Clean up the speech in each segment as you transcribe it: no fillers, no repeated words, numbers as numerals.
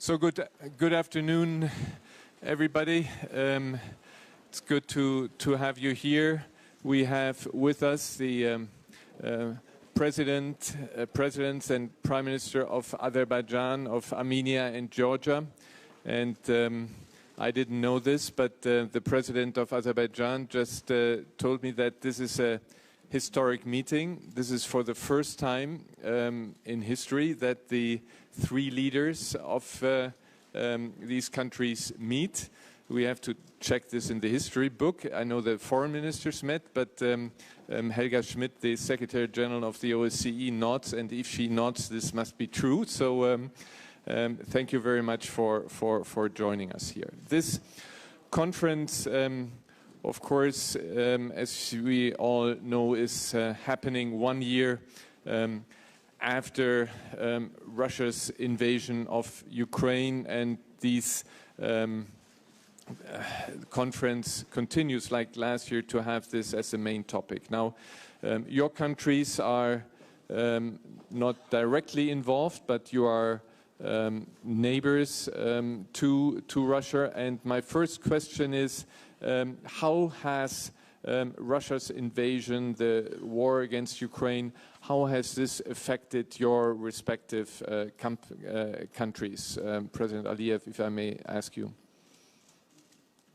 So good afternoon, everybody. It's good to have you here. We have with us the presidents and Prime Minister of Azerbaijan, of Armenia and Georgia. And I didn't know this, but the President of Azerbaijan just told me that this is a historic meeting. This is for the first time in history that the three leaders of these countries meet. We have to check this in the history book. I know the foreign ministers met, but Helga Schmidt, the Secretary General of the OSCE, nods, and if she nods, this must be true. So thank you very much for joining us here. This conference, of course, as we all know, is happening 1 year after Russia's invasion of Ukraine, and this conference continues like last year to have this as the main topic. Now, your countries are not directly involved, but you are neighbors to Russia. And my first question is, how has Russia's invasion, the war against Ukraine, how has this affected your respective countries? President Aliev, if I may ask you.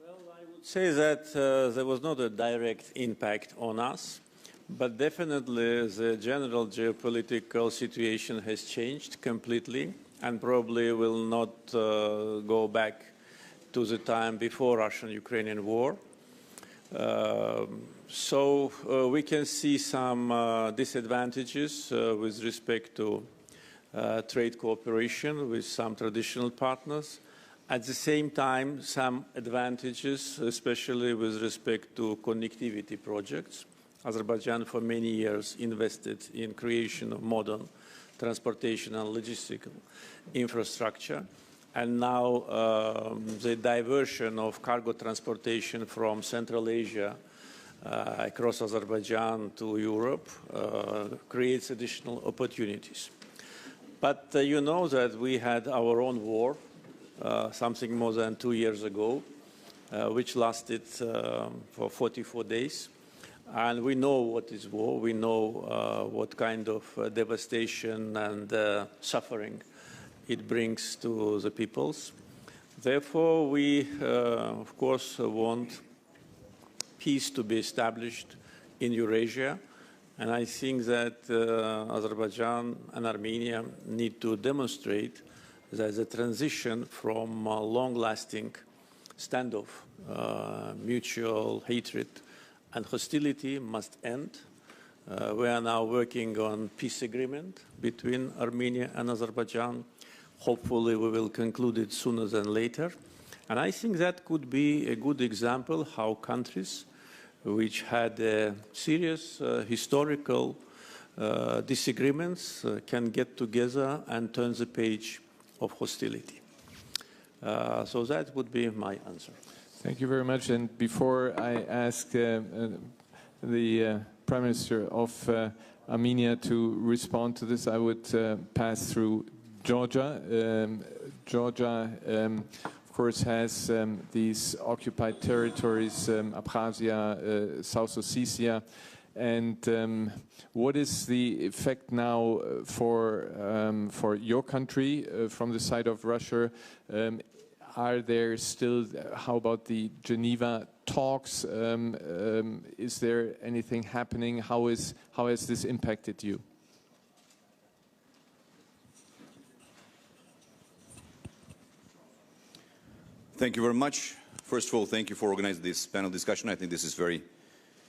Well, I would say that there was not a direct impact on us, but definitely the general geopolitical situation has changed completely and probably will not go back to the time before Russian-Ukrainian war. So we can see some disadvantages with respect to trade cooperation with some traditional partners. At the same time, some advantages, especially with respect to connectivity projects. Azerbaijan for many years invested in creation of modern transportation and logistical infrastructure. And now the diversion of cargo transportation from Central Asia across Azerbaijan to Europe creates additional opportunities. But you know that we had our own war, something more than 2 years ago, which lasted for 44 days. And we know what is war. We know what kind of devastation and suffering it brings to the peoples. Therefore, we, of course, want peace to be established in Eurasia. And I think that Azerbaijan and Armenia need to demonstrate that the transition from long-lasting standoff, mutual hatred, and hostility must end. We are now working on peace agreement between Armenia and Azerbaijan. Hopefully, we will conclude it sooner than later. And I think that could be a good example how countries which had serious historical disagreements can get together and turn the page of hostility. So that would be my answer. Thank you very much. And before I ask the Prime Minister of Armenia to respond to this, I would pass through Georgia. Georgia, of course, has these occupied territories, Abkhazia, South Ossetia. And what is the effect now for your country from the side of Russia? Are there still, how about the Geneva talks? Is there anything happening? How has this impacted you? Thank you very much. First of all, thank you for organizing this panel discussion. I think this is a very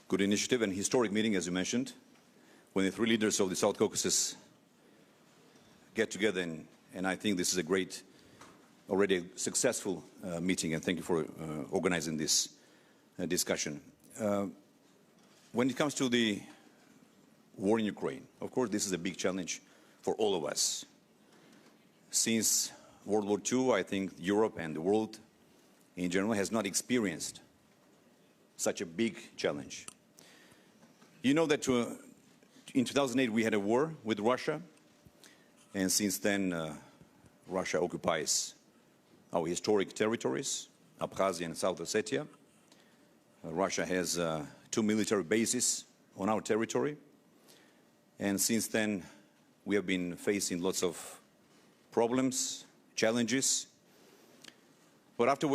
good initiative and historic meeting, as you mentioned, when the three leaders of the South Caucasus get together. And I think this is a great, already successful meeting, and thank you for organizing this discussion. When it comes to the war in Ukraine, of course, this is a big challenge for all of us. Since World War II, I think Europe and the world in general has not experienced such a big challenge. You know that in 2008 we had a war with Russia, and since then Russia occupies our historic territories, Abkhazia and South Ossetia. Russia has 2 military bases on our territory. And since then, we have been facing lots of problems, challenges. But after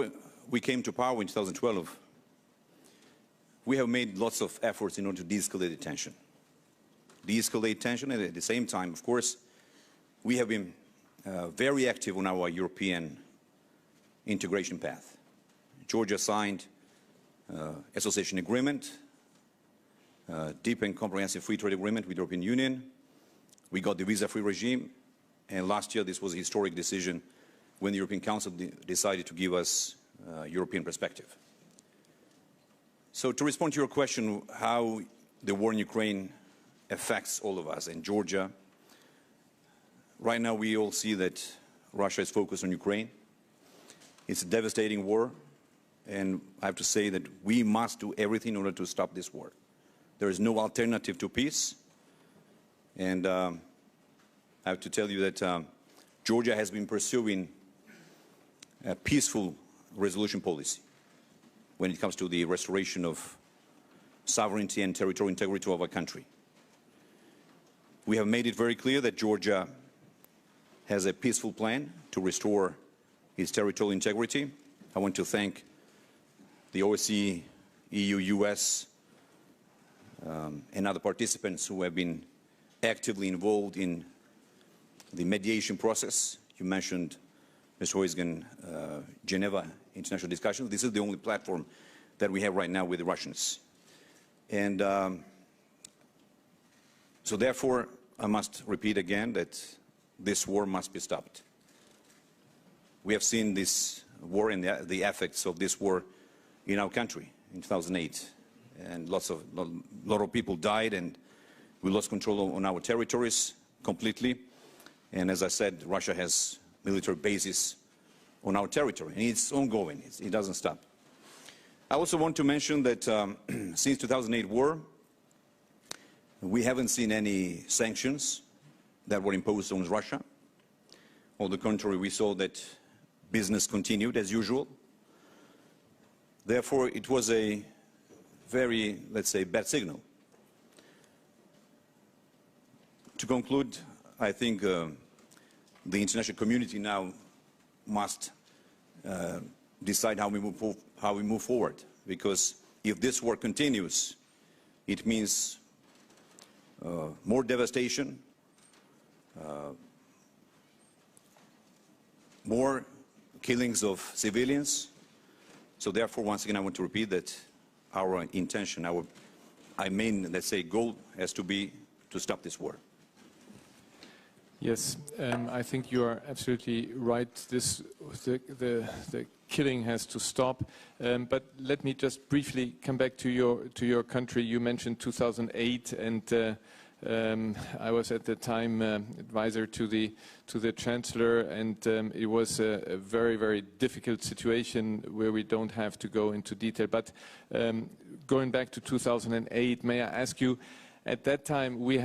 we came to power in 2012, we have made lots of efforts in order to de-escalate the tension. De-escalate tension, and at the same time, of course, we have been very active on our European integration path. Georgia signed association agreement, deep and comprehensive free trade agreement with the European Union. We got the visa-free regime, and last year this was a historic decision when the European Council decided to give us European perspective. So to respond to your question, how the war in Ukraine affects all of us in Georgia, right now we all see that Russia is focused on Ukraine. It's a devastating war, and I have to say that we must do everything in order to stop this war. There is no alternative to peace, and I have to tell you that Georgia has been pursuing a peaceful resolution policy when it comes to the restoration of sovereignty and territorial integrity of our country. We have made it very clear that Georgia has a peaceful plan to restore its territorial integrity. I want to thank the OSCE, EU, US, and other participants who have been actively involved in the mediation process. You mentioned, Ms. Hoisgen, Geneva international discussions. This is the only platform that we have right now with the Russians. And so therefore, I must repeat again that this war must be stopped. We have seen this war and the effects of this war in our country in 2008. And a lot of people died, and we lost control on our territories completely. And as I said, Russia has military bases on our territory, and it's ongoing. It doesn't stop. I also want to mention that since 2008 war, we haven't seen any sanctions that were imposed on Russia. On the contrary, we saw that business continued as usual. Therefore, it was a very, let's say, bad signal. To conclude, I think the international community now must decide how we move forward, because if this war continues, it means more devastation, more killings of civilians. So therefore, once again, I want to repeat that our intention, our main, let's say, goal has to be to stop this war. Yes, I think you are absolutely right. The killing has to stop. But let me just briefly come back to your country. You mentioned 2008, and I was at the time advisor to the chancellor, and it was a very, very difficult situation where we don't have to go into detail. But going back to 2008, may I ask you? At that time, we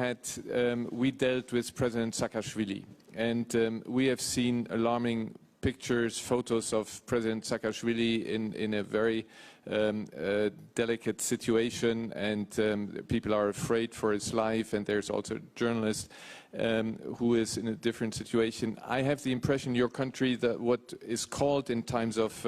dealt with President Saakashvili, and we have seen alarming pictures, photos of President Saakashvili in a very delicate situation, and people are afraid for his life, and there's also a journalist who is in a different situation. I have the impression your country, that what is called in times of,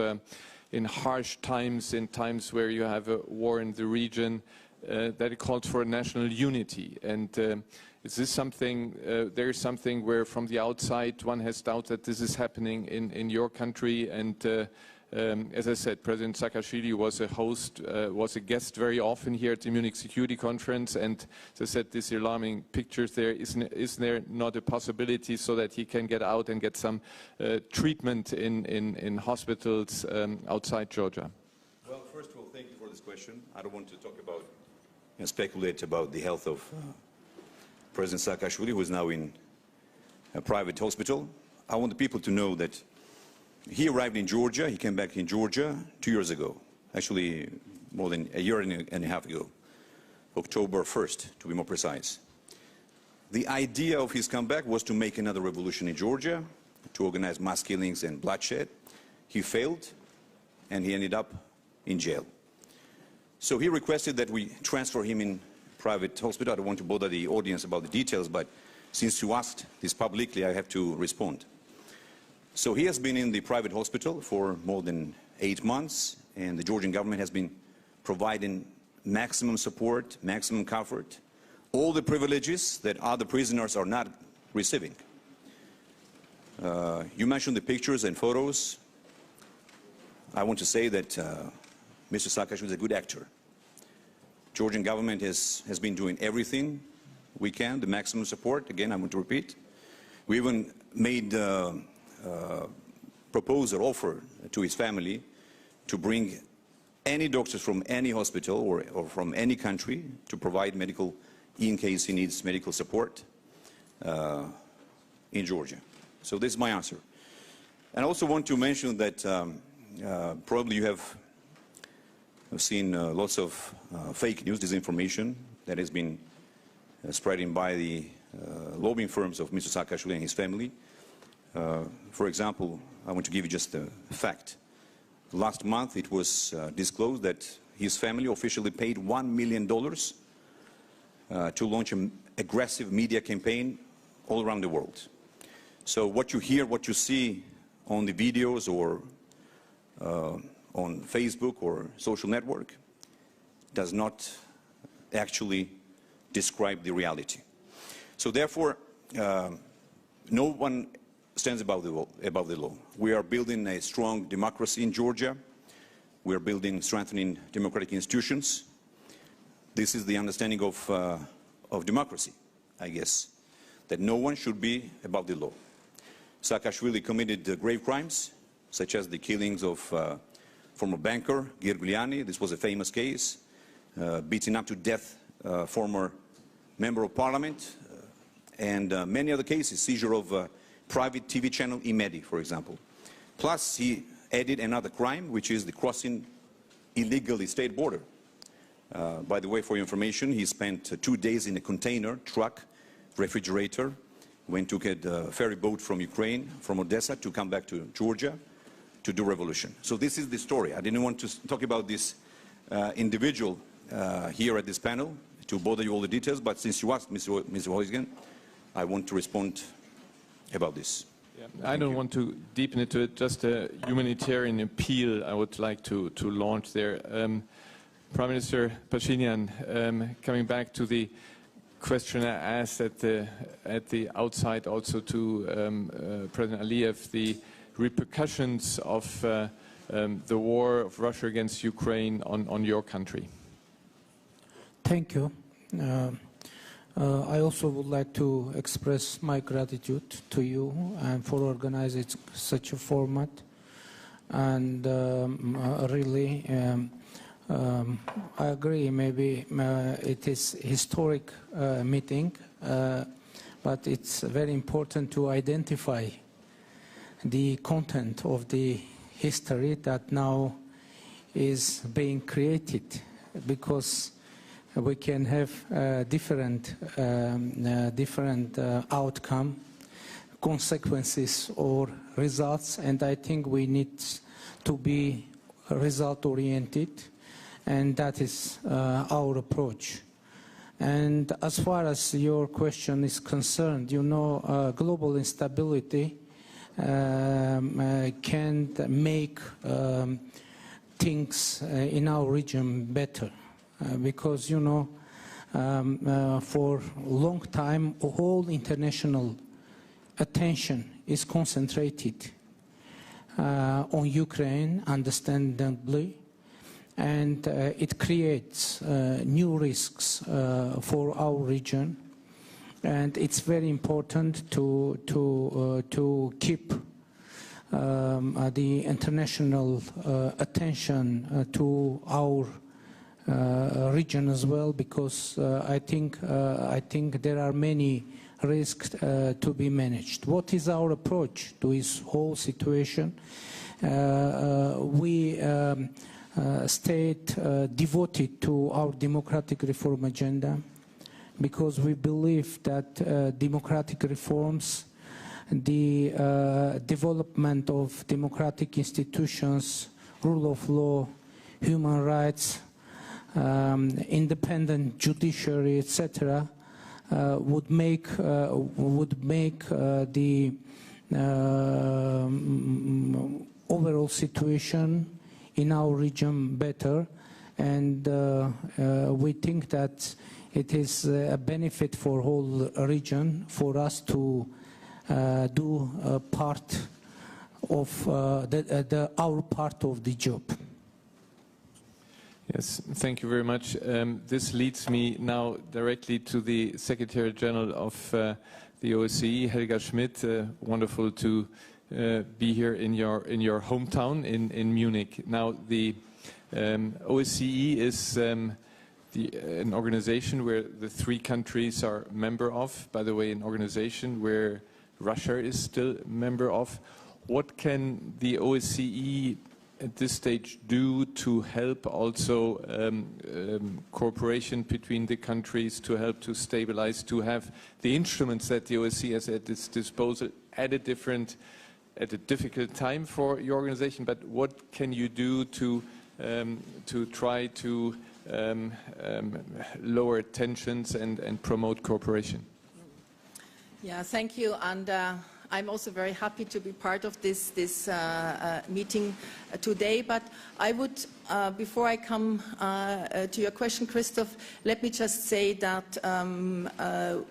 in harsh times, in times where you have a war in the region, that it called for national unity. And is this something, there is something where from the outside one has doubt that this is happening in your country? And as I said, President Saakashvili was a host, was a guest very often here at the Munich Security Conference. And as I said, these alarming pictures there, is there not a possibility so that he can get out and get some treatment in hospitals outside Georgia? Well, first of all, thank you for this question. I don't want to talk about speculate about the health of President Saakashvili, who is now in a private hospital. I want the people to know that he arrived in Georgia. He came back in Georgia 2 years ago, actually more than a year and a half ago, October 1st, to be more precise. The idea of his comeback was to make another revolution in Georgia, to organize mass killings and bloodshed. he failed, and he ended up in jail. So he requested that we transfer him in private hospital. I don't want to bother the audience about the details, but since you asked this publicly, I have to respond. So he has been in the private hospital for more than 8 months, and the Georgian government has been providing maximum support, maximum comfort, all the privileges that other prisoners are not receiving. You mentioned the pictures and photos. I want to say that Mr. Saakashvili is a good actor. Georgian government has been doing everything we can, the maximum support. Again, I want to repeat. We even made proposal, offer to his family to bring any doctors from any hospital or from any country to provide medical, in case he needs medical support in Georgia. So this is my answer. And I also want to mention that probably you have seen lots of fake news, disinformation that has been spreading by the lobbying firms of Mr. Saakashvili and his family. For example, I want to give you just a fact. Last month it was disclosed that his family officially paid $1 million to launch an aggressive media campaign all around the world. So what you hear, what you see on the videos or on Facebook or social network does not actually describe the reality. So therefore, no one stands above the law. We are building a strong democracy in Georgia. We are building, strengthening democratic institutions. This is the understanding of democracy, I guess, that no one should be above the law. Saakashvili committed grave crimes, such as the killings of former banker Giorgiani. This was a famous case. Beating up to death former member of parliament, and many other cases, seizure of private TV channel Imedi, for example. Plus, he added another crime, which is the crossing illegally state border. By the way, for your information, he spent 2 days in a container truck, refrigerator, when took a ferry boat from Ukraine, from Odessa, to come back to Georgia to do revolution. So this is the story. I didn't want to talk about this individual here at this panel to bother you all the details, but since you asked, Mr. Hoyzgen, I want to respond about this. Yeah, I don't want to deepen into it, just a humanitarian appeal I would like to launch there. Prime Minister Pashinyan, coming back to the question I asked at the outside also to President Aliyev, the repercussions of the war of Russia against Ukraine on your country. Thank you. I also would like to express my gratitude to you and for organizing such a format. And really, I agree, maybe it is a historic meeting, but it's very important to identify the content of the history that now is being created, because we can have different outcome, consequences or results, and I think we need to be result-oriented, and that is our approach. And as far as your question is concerned, you know, global instability can make things in our region better. Because, you know, for a long time, all international attention is concentrated on Ukraine, understandably, and it creates new risks for our region. And it's very important to keep the international attention to our region as well, because I think there are many risks to be managed. What is our approach to this whole situation? We stayed devoted to our democratic reform agenda, because we believe that democratic reforms the development of democratic institutions, rule of law, human rights, independent judiciary, etc., would make the overall situation in our region better, and we think that it is a benefit for whole region for us to do a part of our part of the job. Yes, thank you very much. This leads me now directly to the Secretary General of the OSCE, Helga Schmidt. Wonderful to be here in your hometown in Munich. Now, the OSCE is an organization where the 3 countries are member of. By the way, an organization where Russia is still a member of. What can the OSCE at this stage do to help also cooperation between the countries, to help to stabilize, to have the instruments that the OSCE has at its disposal at a difficult time for your organization? But what can you do to try to lower tensions and promote cooperation? Yeah, thank you. And I'm also very happy to be part of this meeting today. But I would, before I come to your question, Christoph, let me just say that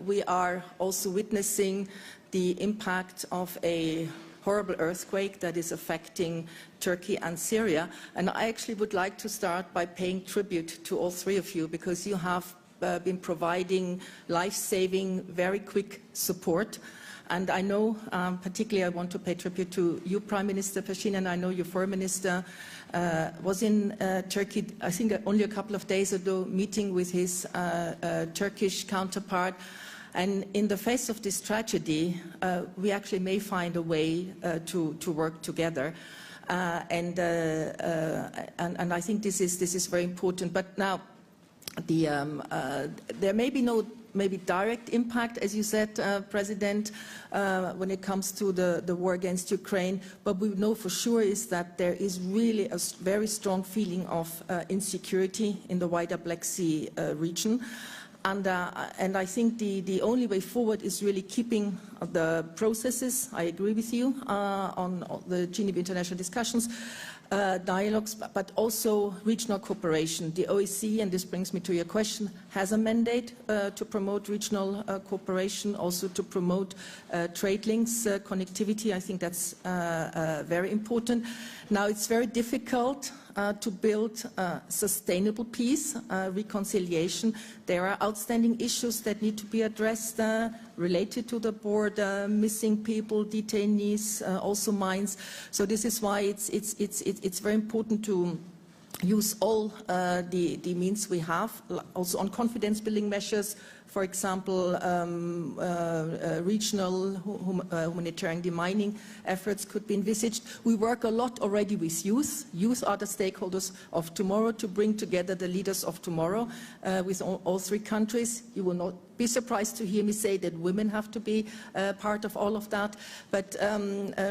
we are also witnessing the impact of a horrible earthquake that is affecting Turkey and Syria. And I actually would like to start by paying tribute to all 3 of you, because you have been providing life-saving, very quick support. And I know, particularly I want to pay tribute to you, Prime Minister Pashinyan. I know your Foreign Minister was in Turkey, I think only a couple of days ago, meeting with his Turkish counterpart. And in the face of this tragedy, we actually may find a way to work together. And I think this is very important. But now, there may be no direct impact, as you said, President, when it comes to the war against Ukraine. But we know for sure is that there is really a very strong feeling of insecurity in the wider Black Sea region. And I think the only way forward is really keeping the processes, I agree with you, on the Geneva International discussions, dialogues, but also regional cooperation. The OSCE, and this brings me to your question, has a mandate to promote regional cooperation, also to promote trade links, connectivity. I think that's very important. Now, it's very difficult to build sustainable peace, reconciliation. There are outstanding issues that need to be addressed related to the border, missing people, detainees, also mines. So this is why it's very important to use all the means we have, also on confidence-building measures. For example, regional humanitarian demining efforts could be envisaged. We work a lot already with youth. Youth are the stakeholders of tomorrow, to bring together the leaders of tomorrow with all 3 countries. You will not be surprised to hear me say that women have to be part of all of that. But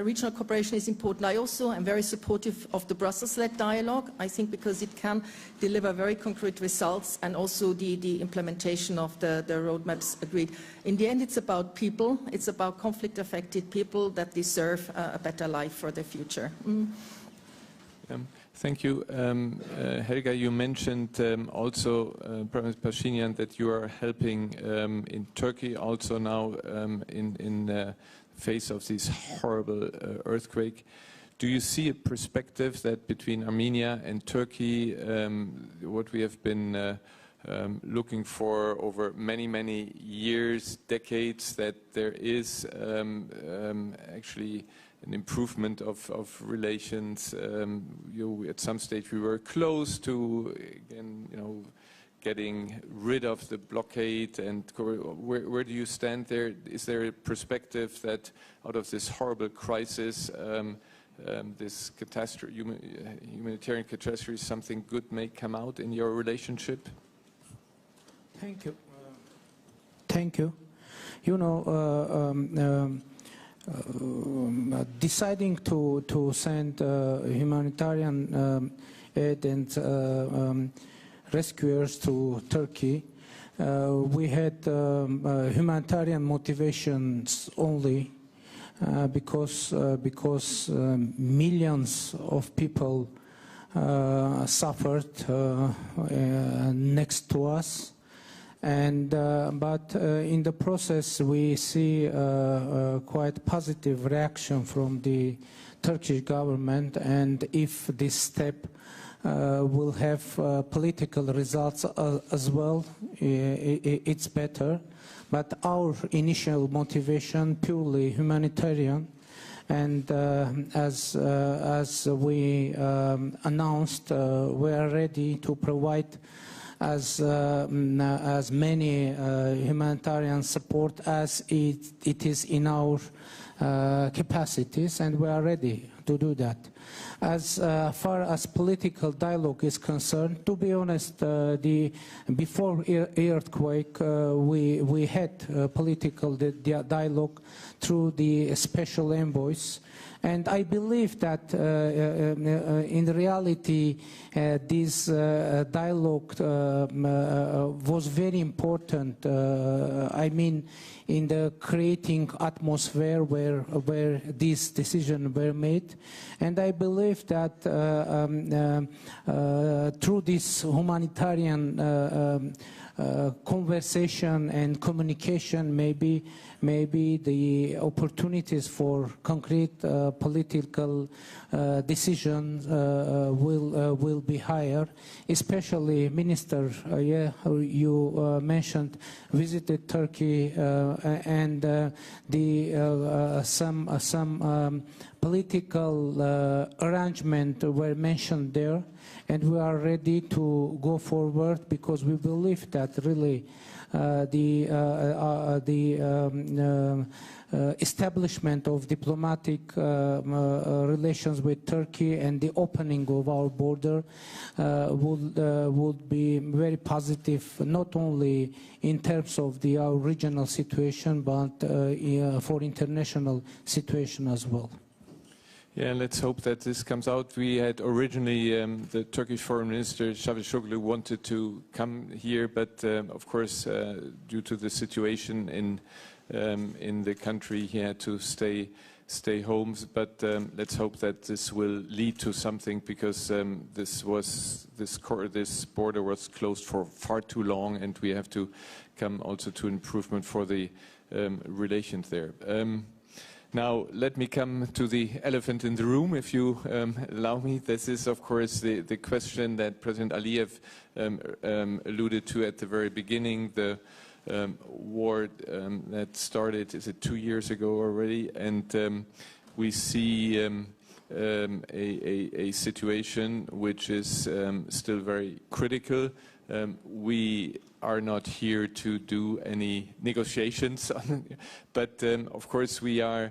regional cooperation is important. I also am very supportive of the Brussels-led dialogue, I think, because it can deliver very concrete results, and also the implementation of the roadmaps agreed. In the end, it's about people. It's about conflict-affected people that deserve a better life for their future. Thank you. Helga, you mentioned also, Prime Minister Pashinyan, that you are helping in Turkey also now in the face of this horrible earthquake. Do you see a perspective that between Armenia and Turkey, what we have been looking for over many years, decades, that there is actually an improvement of relations? At some stage we were close to, again, getting rid of the blockade. And where do you stand there? Is there a perspective that out of this horrible crisis, this catastrophe, humanitarian catastrophe, something good may come out in your relationship? Thank you. Thank you. deciding to send humanitarian aid and rescuers to Turkey, we had humanitarian motivations only because millions of people suffered next to us. And but in the process, we see quite positive reaction from the Turkish government. And if this step will have political results as well, it's better. But our initial motivation purely humanitarian. And as we announced, we are ready to provide as many humanitarian support as it is in our capacities, and we are ready to do that. As far as political dialogue is concerned, to be honest, before earthquake, we had political dialogue through the special envoys. And I believe that in reality, this dialogue was very important. I mean, in the creating atmosphere where these decisions were made. And I believe that through this humanitarian conversation and communication, maybe the opportunities for concrete political decisions will be higher. Especially, Minister, you mentioned visited Turkey and some political arrangement were mentioned there, and we are ready to go forward because we believe that really the establishment of diplomatic relations with Turkey and the opening of our border would be very positive, not only in terms of our regional situation, but for international situation as well. Yeah, let's hope that this comes out. We had originally the Turkish Foreign Minister Çavuşoğlu wanted to come here, but of course, due to the situation in the country, he had to stay home. But let's hope that this will lead to something, because this border was closed for far too long, and we have to come also to improvement for the relations there. Now, let me come to the elephant in the room, if you allow me. This is, of course, the question that President Aliyev alluded to at the very beginning, the war that started, is it 2 years ago already? And we see a situation which is still very critical. We are not here to do any negotiations, but of course we are,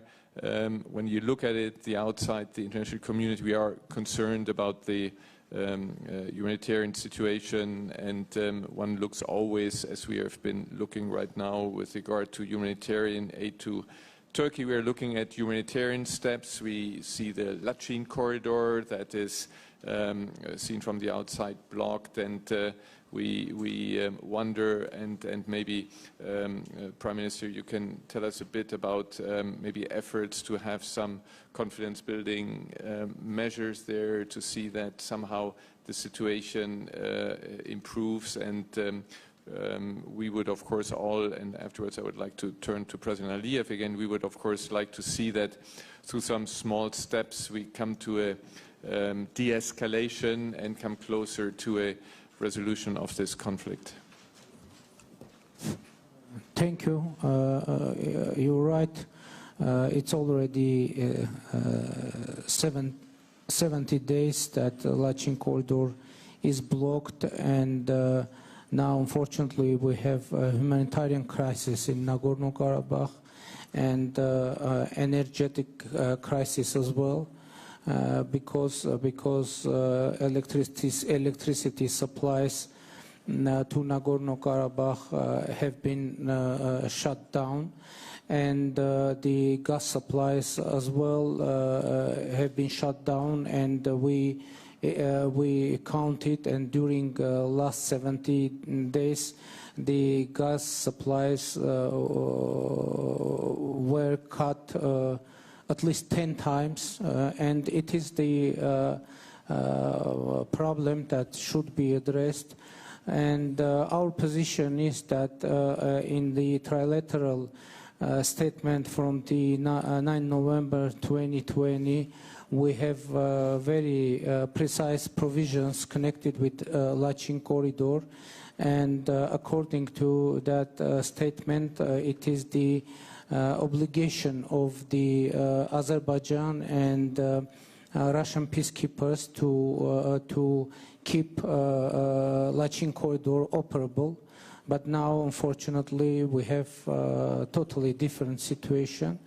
when you look at it, the outside, the international community, we are concerned about the humanitarian situation, and one looks always, as we have been looking right now with regard to humanitarian aid to Turkey, we are looking at humanitarian steps. We see the Lachin corridor that is seen from the outside blocked, and we wonder, and maybe Prime Minister, you can tell us a bit about maybe efforts to have some confidence building measures there to see that somehow the situation improves. And we would, of course, all, and afterwards I would like to turn to President Aliyev again, we would, of course, like to see that through some small steps we come to a de-escalation and come closer to a resolution of this conflict. Thank you. You're right. It's already 70 days that the Lachin corridor is blocked, and now, unfortunately, we have a humanitarian crisis in Nagorno-Karabakh and energetic crisis as well. Because electricity supplies to Nagorno-Karabakh have been shut down, and the gas supplies as well have been shut down, and we counted, and during last 70 days the gas supplies were cut at least 10 times, and it is the problem that should be addressed. And our position is that in the trilateral statement from the 9 November 2020, we have very precise provisions connected with Lachin corridor, and according to that statement, it is the obligation of the Azerbaijan and Russian peacekeepers to keep Lachin corridor operable. But now, unfortunately, we have a totally different situation.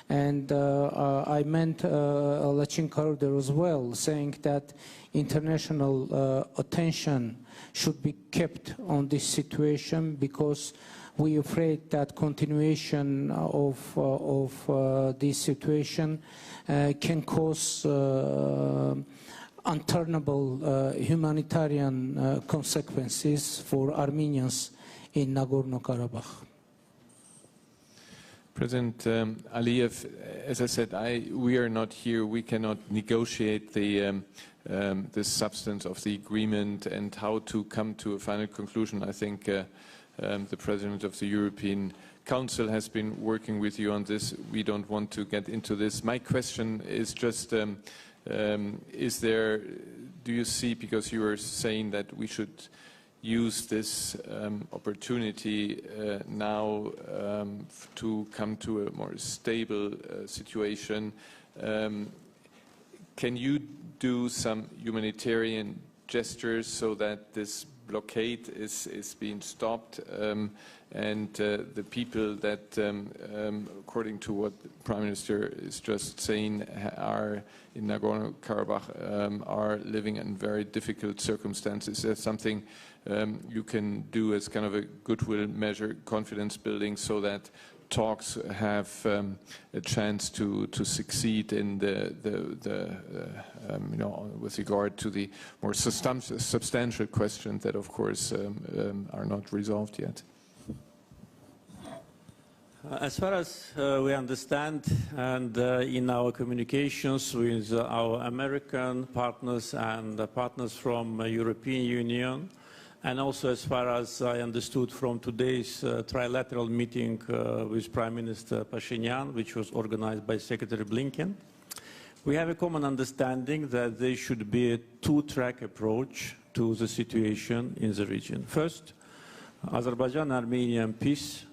And I meant Lachin corridor as well, saying that international attention should be kept on this situation, because we are afraid that continuation of this situation can cause unturnable humanitarian consequences for Armenians in Nagorno-Karabakh. President Aliyev, as I said, we are not here. We cannot negotiate the substance of the agreement and how to come to a final conclusion. I think the President of the European Council has been working with you on this. We don't want to get into this. My question is just, do you see, because you were saying that we should use this opportunity now to come to a more stable situation. Can you do some humanitarian gestures so that this blockade is being stopped, and the people that, according to what the Prime Minister is just saying, are in Nagorno-Karabakh are living in very difficult circumstances? Is there something you can do as kind of a goodwill measure, confidence building, so that talks have a chance to succeed in with regard to the more substantial questions that, of course, are not resolved yet? As far as we understand, and in our communications with our American partners and partners from European Union, and also as far as I understood from today's trilateral meeting with Prime Minister Phashinyan, which was organized by Secretary Blinken, we have a common understanding that there should be a two-track approach to the situation in the region. First, Azerbaijan-Armenian peace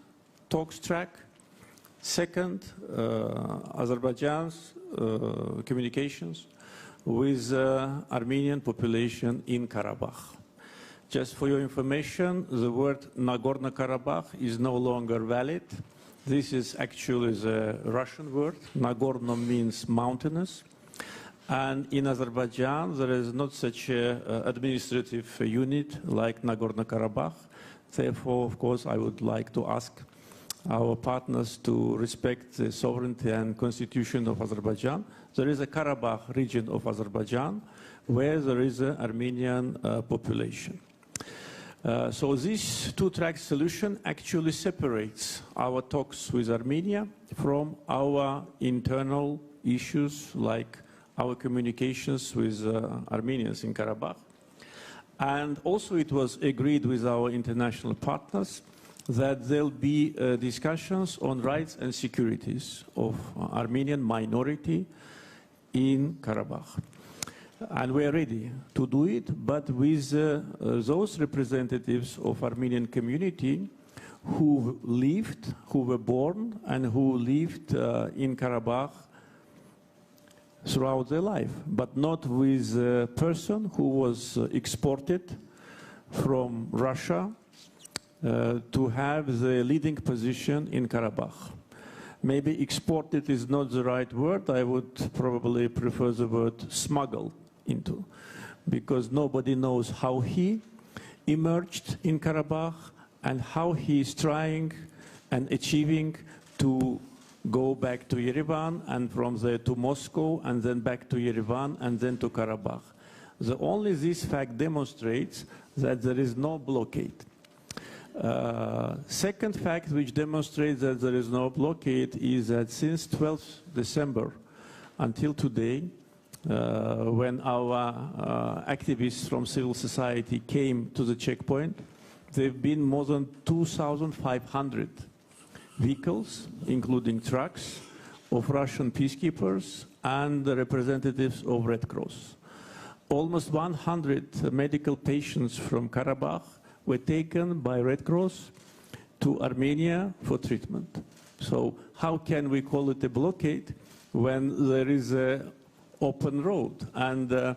talks track. Second, Azerbaijan's communications with Armenian population in Karabakh. Just for your information, the word Nagorno-Karabakh is no longer valid. This is actually the Russian word. Nagorno means mountainous. And in Azerbaijan, there is not such an administrative unit like Nagorno-Karabakh. Therefore, of course, I would like to ask our partners to respect the sovereignty and constitution of Azerbaijan. There is a Karabakh region of Azerbaijan where there is an Armenian population. So this two-track solution actually separates our talks with Armenia from our internal issues like our communications with Armenians in Karabakh. And also it was agreed with our international partners that there will be discussions on rights and securities of Armenian minority in Karabakh. And we are ready to do it, but with those representatives of Armenian community who lived, who were born, and who lived in Karabakh throughout their life, but not with a person who was exported from Russia to have the leading position in Karabakh. Maybe exported is not the right word. I would probably prefer the word smuggled into, because nobody knows how he emerged in Karabakh and how he is trying and achieving to go back to Yerevan and from there to Moscow and then back to Yerevan and then to Karabakh. Only this fact demonstrates that there is no blockade. Second fact which demonstrates that there is no blockade is that since 12th December until today, when our activists from civil society came to the checkpoint, there have been more than 2,500 vehicles, including trucks, of Russian peacekeepers and the representatives of Red Cross. Almost 100 medical patients from Karabakh were taken by Red Cross to Armenia for treatment. So how can we call it a blockade when there is an open road? And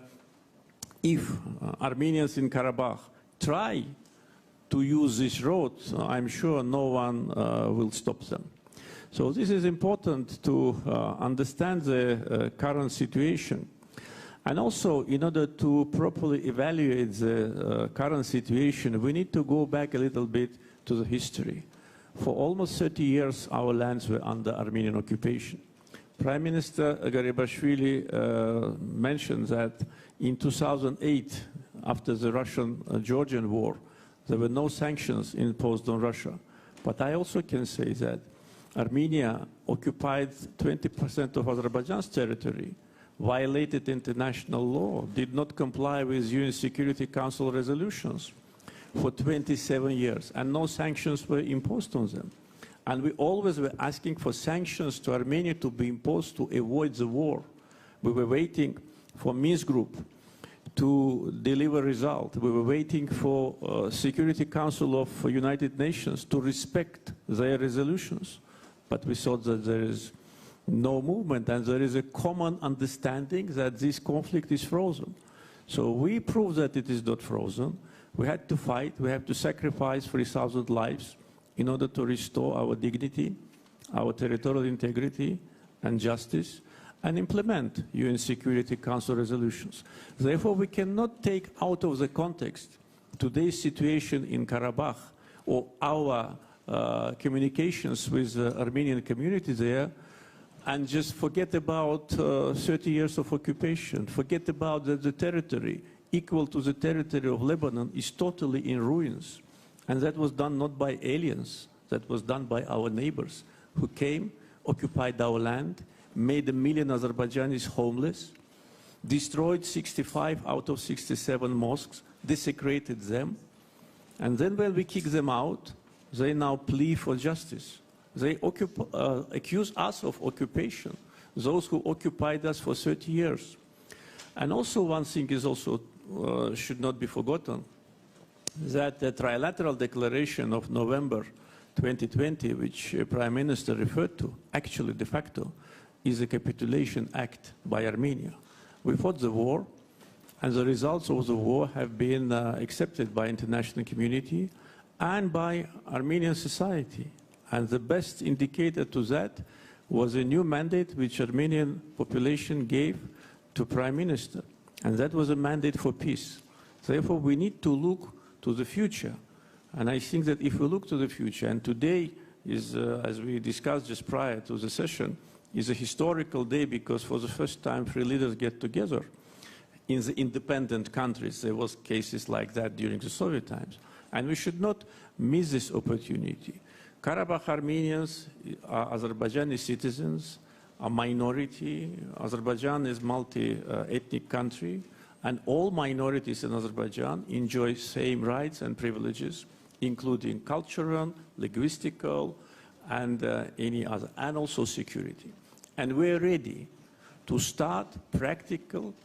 if Armenians in Karabakh try to use this road, I'm sure no one will stop them. So this is important to understand the current situation. And also, in order to properly evaluate the current situation, we need to go back a little bit to the history. For almost 30 years, our lands were under Armenian occupation. Prime Minister Ղարիբաշվիլիի mentioned that in 2008, after the Russian-Georgian war, there were no sanctions imposed on Russia. But I also can say that Armenia occupied 20% of Azerbaijan's territory, violated international law, did not comply with UN Security Council resolutions for 27 years, and no sanctions were imposed on them. And we always were asking for sanctions to Armenia to be imposed to avoid the war. We were waiting for Minsk Group to deliver result. We were waiting for Security Council of United Nations to respect their resolutions. But we thought that there is no movement, and there is a common understanding that this conflict is frozen. So we proved that it is not frozen. We had to fight. We have to sacrifice 3,000 lives in order to restore our dignity, our territorial integrity and justice, and implement UN Security Council resolutions. Therefore, we cannot take out of the context today's situation in Karabakh or our communications with the Armenian community there and just forget about 30 years of occupation, forget about that the territory equal to the territory of Lebanon is totally in ruins. And that was done not by aliens, that was done by our neighbors who came, occupied our land, made 1 million Azerbaijanis homeless, destroyed 65 out of 67 mosques, desecrated them, and then when we kick them out, they now plead for justice. They accuse us of occupation, those who occupied us for 30 years. And also one thing is also should not be forgotten, that the trilateral declaration of November 2020, which Prime Minister referred to, actually de facto, is a capitulation act by Armenia. We fought the war, and the results of the war have been accepted by international community and by Armenian society. And the best indicator to that was a new mandate which Armenian population gave to Prime Minister. And that was a mandate for peace. Therefore, we need to look to the future. And I think that if we look to the future, and today is, as we discussed just prior to the session, is a historical day because for the first time 3 leaders get together in the independent countries. There was cases like that during the Soviet times. And we should not miss this opportunity. Karabakh Armenians are Azerbaijani citizens, a minority. Azerbaijan is a multi-ethnic country, and all minorities in Azerbaijan enjoy same rights and privileges, including cultural, linguistical, and any other, and also security. And we're ready to start practical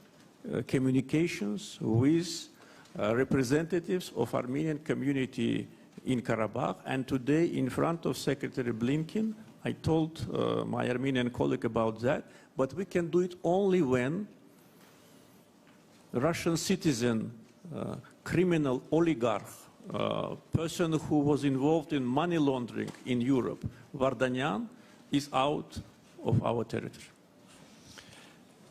communications with representatives of Armenian community in Karabakh. And today, in front of Secretary Blinken, I told my Armenian colleague about that, but we can do it only when Russian citizen, criminal oligarch, person who was involved in money laundering in Europe, Vardanyan, is out of our territory.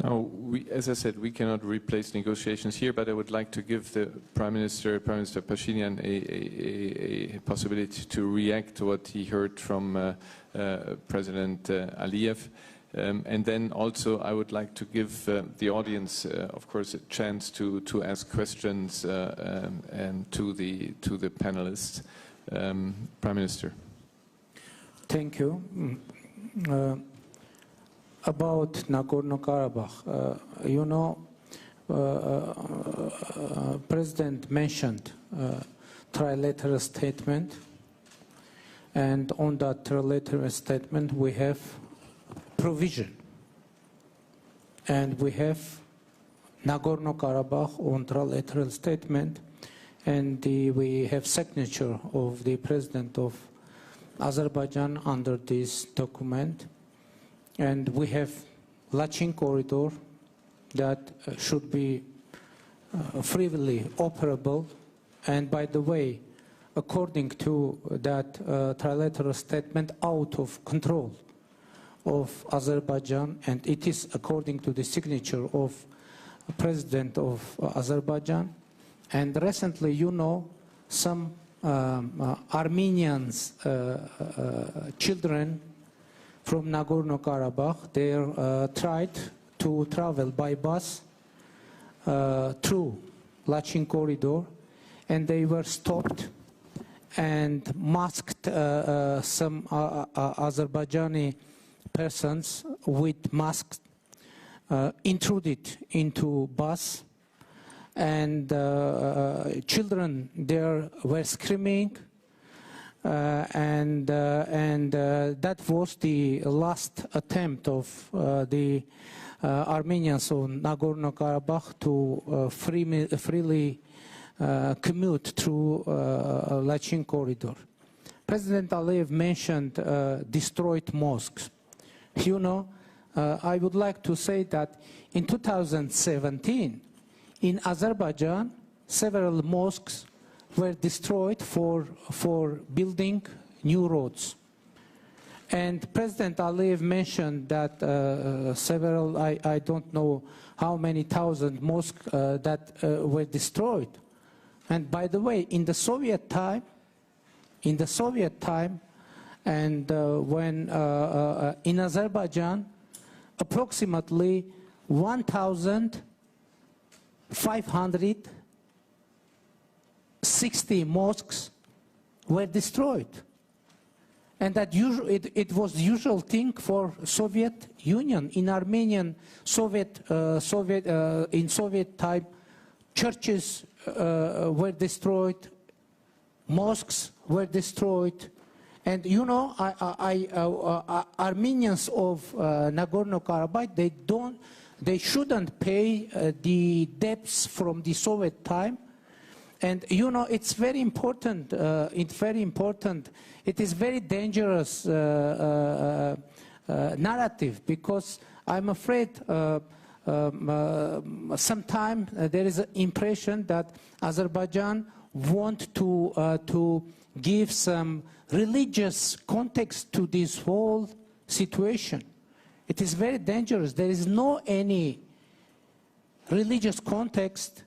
Now, as I said, we cannot replace negotiations here, but I would like to give the Prime Minister Pashinyan, a possibility to react to what he heard from President Aliyev. And then also I would like to give the audience, of course, a chance to ask questions and to the panelists. Prime Minister. Thank you. About Nagorno-Karabakh, you know, President mentioned trilateral statement, and on that trilateral statement we have provision, and we have Nagorno-Karabakh on trilateral statement, and we have signature of the President of Azerbaijan under this document. And we have Lachin corridor that should be freely operable. And by the way, according to that trilateral statement, out of control of Azerbaijan, and it is according to the signature of President of Azerbaijan. And recently, you know, some Armenians children from Nagorno-Karabakh, they tried to travel by bus through Lachin corridor, and they were stopped and masked. Some Azerbaijani persons with masks intruded into bus, and children there were screaming. And that was the last attempt of the Armenians on Nagorno-Karabakh to freely commute through Lachin corridor. President Aliyev mentioned destroyed mosques. You know, I would like to say that in 2017, in Azerbaijan, several mosques were destroyed for building new roads. And President Aliyev mentioned that several, I don't know how many thousand mosques that were destroyed. And by the way, in the Soviet time, and when in Azerbaijan, approximately 1,560 mosques were destroyed, and that it was the usual thing for Soviet Union. In Armenian in Soviet time, churches were destroyed, mosques were destroyed, and you know, Armenians of Nagorno-Karabakh, they shouldn't pay the debts from the Soviet time. And you know, it's very important. It is very dangerous narrative, because I'm afraid sometimes there is an impression that Azerbaijan want to give some religious context to this whole situation. It is very dangerous. There is no any religious context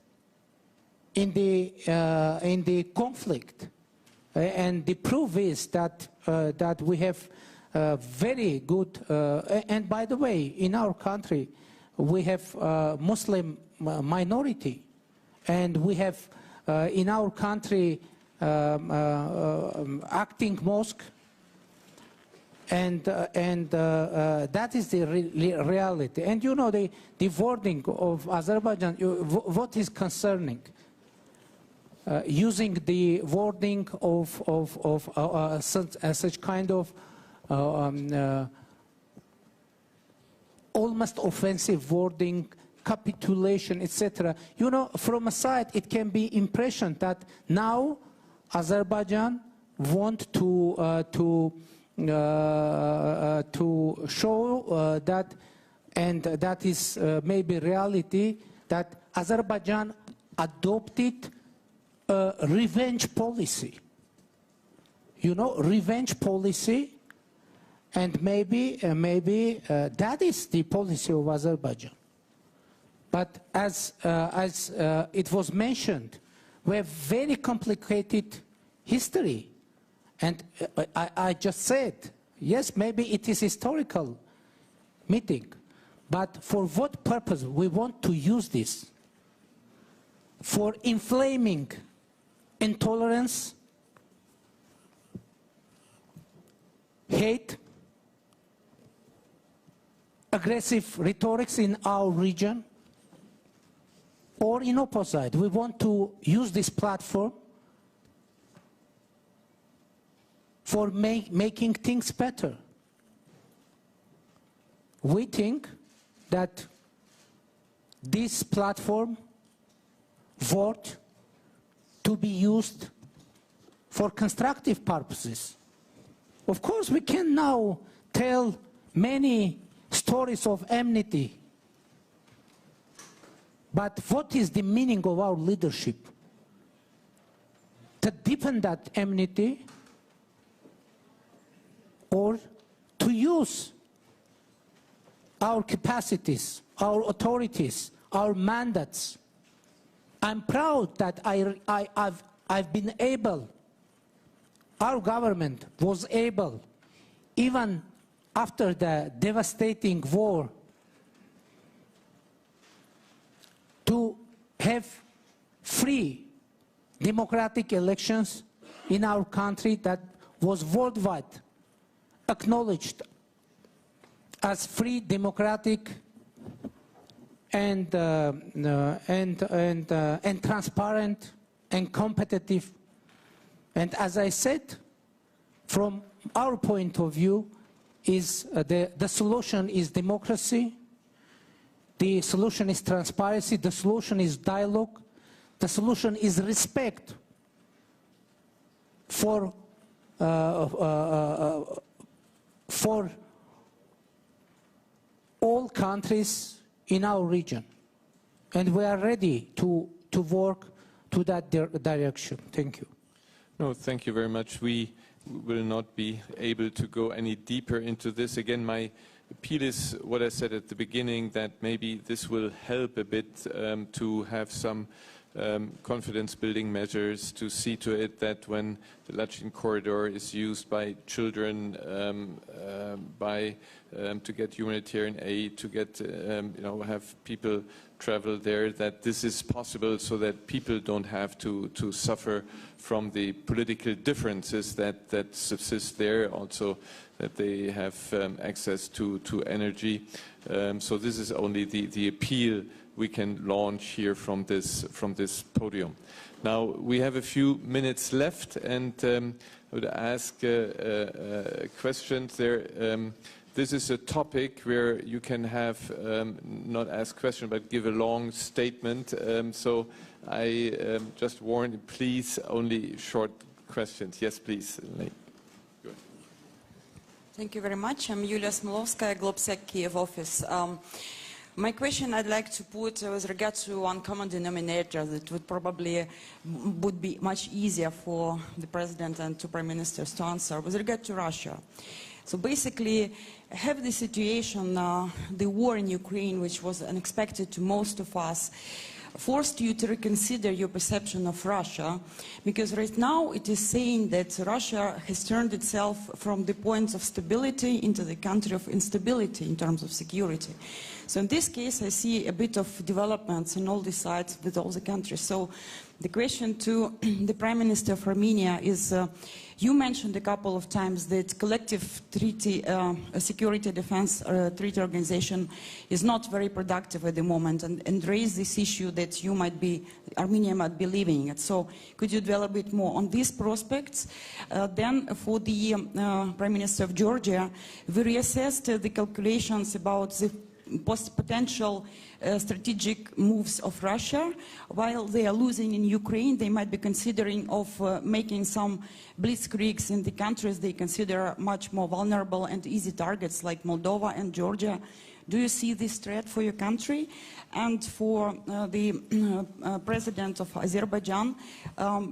in the conflict, and the proof is that that we have very good. And by the way, in our country, we have Muslim minority, and we have in our country acting mosque, and that is the reality. And you know, the wording of Azerbaijan, what is concerning. Using the wording of such kind of almost offensive wording, capitulation, etc. You know, from a side, it can be impression that now Azerbaijan want to show that, and that is maybe reality, that Azerbaijan adopted a revenge policy. You know, revenge policy, and maybe that is the policy of Azerbaijan. But as it was mentioned, we have very complicated history. And I just said, yes, maybe it is historical meeting, but for what purpose we want to use this? For inflaming intolerance, hate, aggressive rhetorics in our region, or in opposite, we want to use this platform for making things better. We think that this platform vote to be used for constructive purposes. Of course, we can now tell many stories of enmity, but what is the meaning of our leadership? To deepen that enmity, or to use our capacities, our authorities, our mandates. I'm proud that I've been able, our government was able, even after the devastating war, to have free democratic elections in our country that was worldwide acknowledged as free, democratic, and transparent and competitive. And as I said, from our point of view, is the solution is democracy, the solution is transparency, the solution is dialogue, the solution is respect for all countries in our region. And we are ready to work to that direction. Thank you. No, thank you very much. We will not be able to go any deeper into this. Again, my appeal is what I said at the beginning, that maybe this will help a bit to have some confidence-building measures, to see to it that when the Lachin corridor is used by children, to get humanitarian aid, to get have people travel there, that this is possible, so that people don't have to suffer from the political differences that subsist there. Also, that they have access to energy. So this is only the appeal we can launch here from this podium. Now we have a few minutes left, and I would ask questions there. This is a topic where you can have not ask questions but give a long statement. So I just warn, please, only short questions. Yes, please. Thank you very much. I'm Yulia Smilovskaya, Globsec Kiev office. My question I'd like to put with regard to one common denominator that would probably be much easier for the President and two Prime Ministers to answer with regard to Russia. So basically, have the situation, the war in Ukraine, which was unexpected to most of us, forced you to reconsider your perception of Russia, because right now it is saying that Russia has turned itself from the point of stability into the country of instability in terms of security. So in this case, I see a bit of developments on all the sides with all the countries. So the question to the Prime Minister of Armenia is, you mentioned a couple of times that collective treaty, security defense treaty organization is not very productive at the moment, and raise this issue that Armenia might be leaving it. So could you dwell a bit more on these prospects? Then for the Prime Minister of Georgia, we reassessed the calculations about the potential strategic moves of Russia. While they are losing in Ukraine, they might be considering of making some blitzkriegs in the countries they consider much more vulnerable and easy targets, like Moldova and Georgia. Do you see this threat for your country? And for the president of Azerbaijan,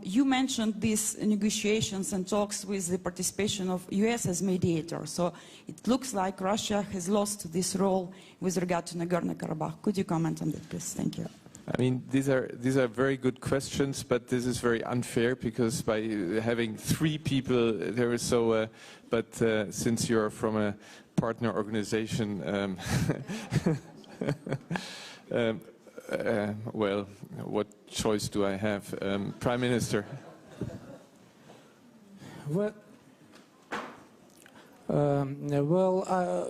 you mentioned these negotiations and talks with the participation of US as mediator. So it looks like Russia has lost this role with regard to Nagorno-Karabakh. Could you comment on that, please? Thank you. I mean, these are very good questions, but this is very unfair because by having three people there is so. But since you're from a partner organization, well, what choice do I have, Prime Minister? Well,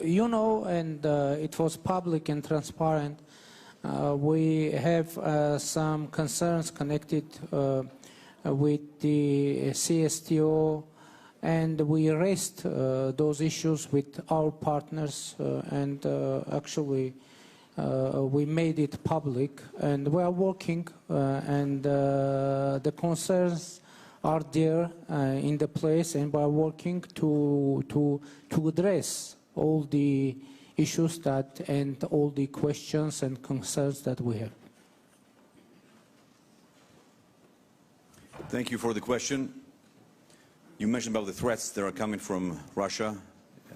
you know, and it was public and transparent. We have some concerns connected with the CSTO, and we raised those issues with our partners, and actually we made it public, and we are working, and the concerns are there in the place, and we are working to address all the issues that and all the questions and concerns that we have. Thank you for the question. You mentioned about the threats that are coming from Russia.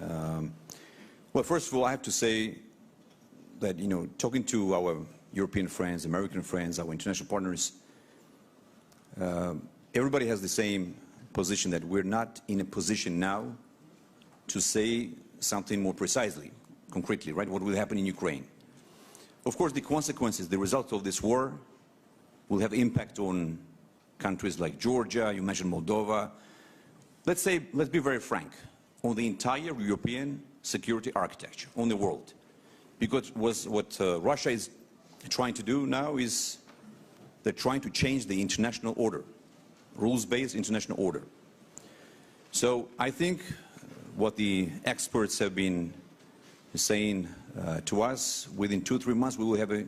Well, first of all, I have to say that, you know, talking to our European friends, American friends, our international partners, everybody has the same position that we're not in a position now to say something more precisely, concretely, right? What will happen in Ukraine? Of course, the consequences, the results of this war will have impact on countries like Georgia, you mentioned Moldova. Let's be very frank, on the entire European security architecture, on the world. Because what Russia is trying to do now is they're trying to change the international order, rules-based international order. So I think what the experts have been saying to us, within 2-3 months we will have a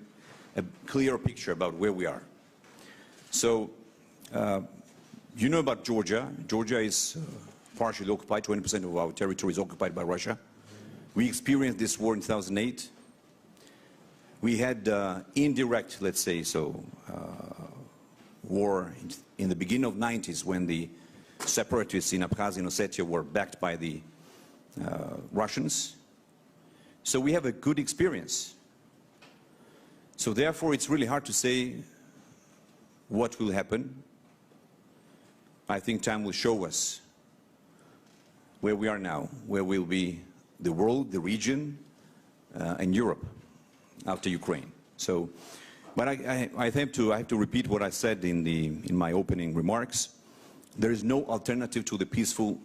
clearer picture about where we are. So you know about Georgia. Georgia is partially occupied, 20% of our territory is occupied by Russia. We experienced this war in 2008. We had indirect, let's say so, war in the beginning of the 90s when the separatists in Abkhazia and Ossetia were backed by the Russians. So we have a good experience. So therefore it's really hard to say what will happen. I think time will show us where we are now, where will be the world, the region, and Europe after Ukraine. So, but I have to repeat what I said in my opening remarks. There is no alternative to the peaceful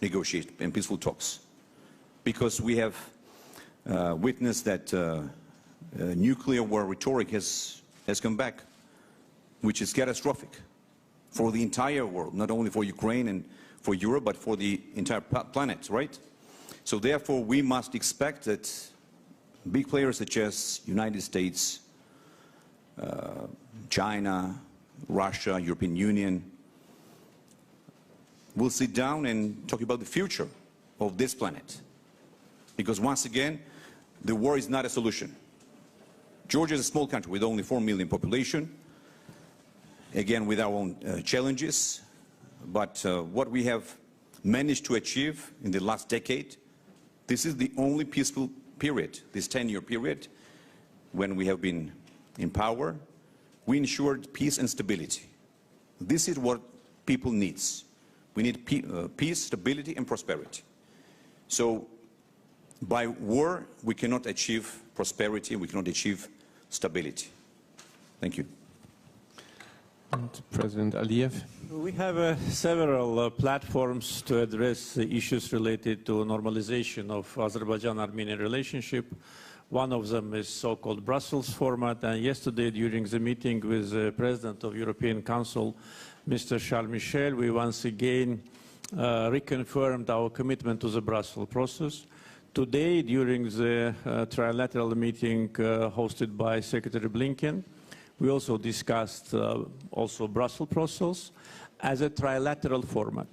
negotiation and peaceful talks, because we have witnessed that nuclear war rhetoric has come back, which is catastrophic for the entire world, not only for Ukraine and for Europe, but for the entire planet, right? So therefore, we must expect that big players such as United States, China, Russia, European Union, will sit down and talk about the future of this planet. Because once again, the war is not a solution. Georgia is a small country with only 4 million population, again with our own challenges, but what we have managed to achieve in the last decade, this is the only peaceful period, this 10-year period, when we have been in power, we ensured peace and stability. This is what people need. We need peace, stability, and prosperity. So by war, we cannot achieve prosperity, we cannot achieve stability. Thank you. And President Aliyev. We have several platforms to address issues related to normalization of Azerbaijan-Armenian relationship. One of them is so-called Brussels format, and yesterday during the meeting with the President of European Council, Mr. Charles Michel, we once again reconfirmed our commitment to the Brussels process. Today, during the trilateral meeting hosted by Secretary Blinken, we also discussed also Brussels process as a trilateral format.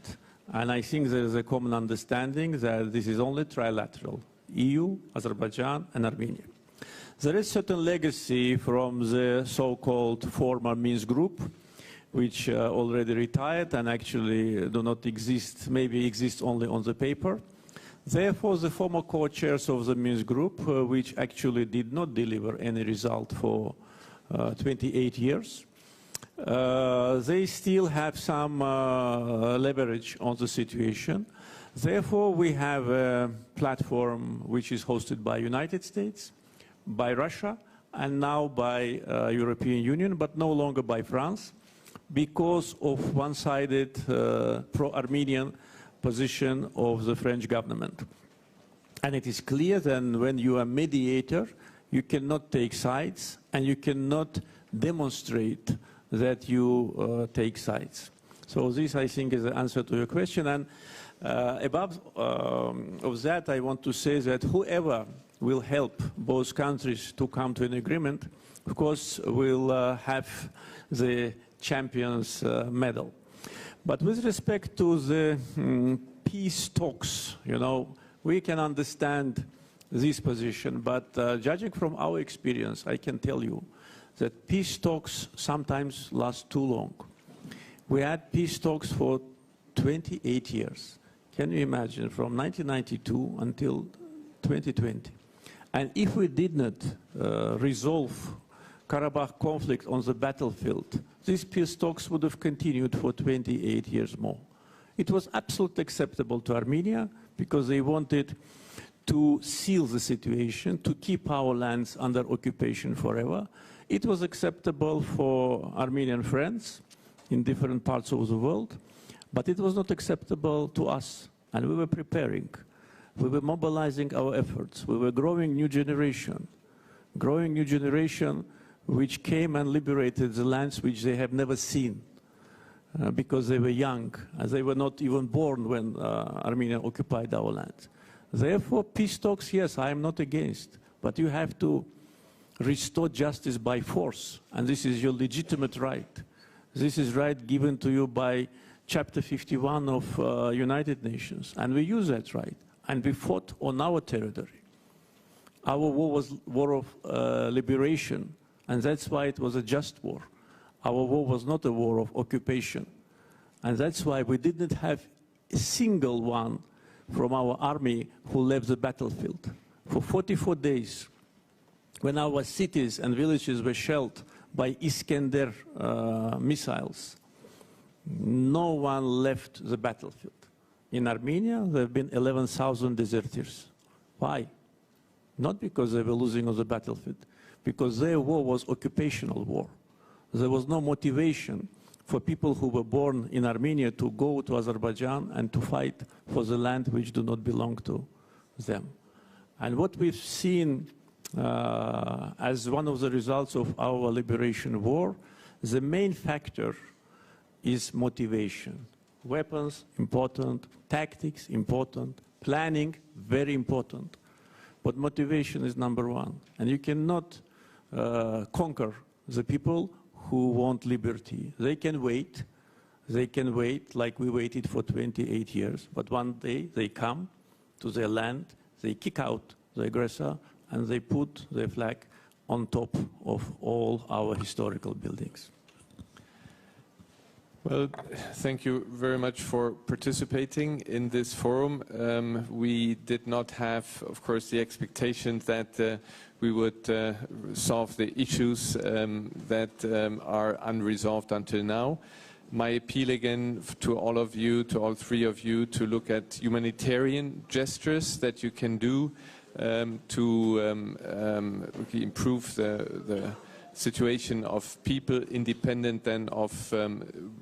And I think there is a common understanding that this is only trilateral. EU, Azerbaijan, and Armenia. There is certain legacy from the so-called former Minsk group, which already retired and actually do not exist, maybe exist only on the paper. Therefore, the former co-chairs of the Minsk group, which actually did not deliver any result for 28 years, they still have some leverage on the situation. Therefore, we have a platform which is hosted by United States, by Russia, and now by European Union, but no longer by France, because of one-sided pro-Armenian position of the French government. And it is clear that when you are a mediator, you cannot take sides and you cannot demonstrate that you take sides. So this, I think, is the answer to your question. And above of that, I want to say that whoever will help both countries to come to an agreement, of course, will have the champion's medal. But with respect to the peace talks, you know, we can understand this position, but judging from our experience, I can tell you that peace talks sometimes last too long. We had peace talks for 28 years. Can you imagine, from 1992 until 2020? And if we did not resolve Karabakh conflict on the battlefield, these peace talks would have continued for 28 years more. It was absolutely acceptable to Armenia because they wanted to seal the situation, to keep our lands under occupation forever. It was acceptable for Armenian friends in different parts of the world, but it was not acceptable to us. And we were preparing. We were mobilizing our efforts. We were growing new generation which came and liberated the lands which they have never seen because they were young, as they were not even born when Armenia occupied our land. Therefore, peace talks, yes, I am not against, but you have to restore justice by force, and this is your legitimate right. This is right given to you by Chapter 51 of United Nations, and we use that right, and we fought on our territory. Our war was war of liberation, and that's why it was a just war. Our war was not a war of occupation, and that's why we didn't have a single one from our army who left the battlefield. For 44 days, when our cities and villages were shelled by Iskander missiles, no one left the battlefield. In Armenia, there have been 11,000 deserters. Why? Not because they were losing on the battlefield, because their war was occupational war. There was no motivation for people who were born in Armenia to go to Azerbaijan and to fight for the land which do not belong to them. And what we've seen as one of the results of our liberation war, the main factor is motivation. Weapons, important. Tactics, important. Planning, very important. But motivation is number one. And you cannot conquer the people who want liberty. They can wait like we waited for 28 years, but one day they come to their land, they kick out the aggressor, and they put their flag on top of all our historical buildings. Well, thank you very much for participating in this forum. We did not have, of course, the expectation that we would solve the issues that are unresolved until now. My appeal again to all of you, to all three of you, to look at humanitarian gestures that you can do to improve the situation of people, independent then of,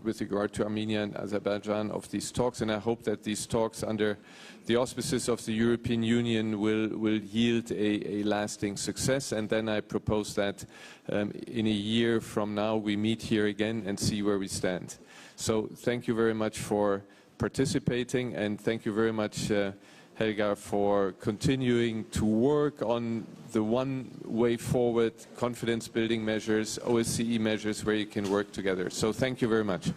with regard to Armenia and Azerbaijan, of these talks. And I hope that these talks under the auspices of the European Union will yield a lasting success. And then I propose that in a year from now we meet here again and see where we stand. So thank you very much for participating, and thank you very much Helga, for continuing to work on the one way forward, confidence building measures, OSCE measures where you can work together. So thank you very much.